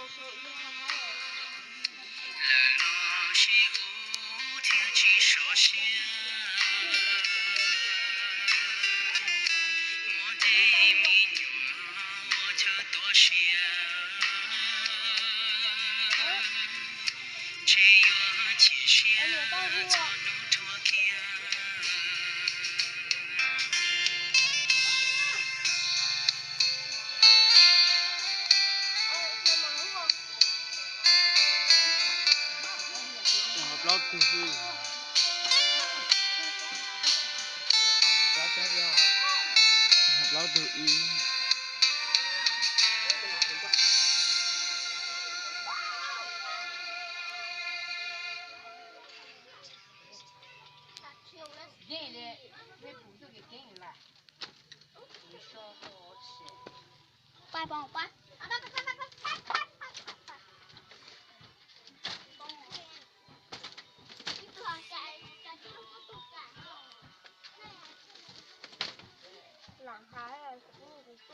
老是有天气说声，我的命运我就多想，只有接受做路途行。不要出去。不要注意。硬的，那骨头给硬了，你烧好吃。爸帮我搬。男孩儿是不会做。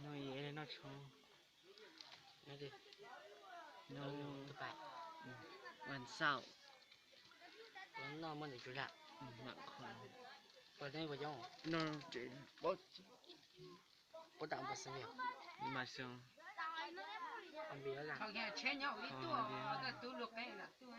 nó dễ nó cho nó đi nó thất bạiวันเสาร์วันนอกมันจะละหนักคนวันนี้วันย่อnó chỉ bố tặng bố sinh mà xong ăn bia làเขาแค่เช่นเอาอีตัวก็ตัวลูกไก่ละตัว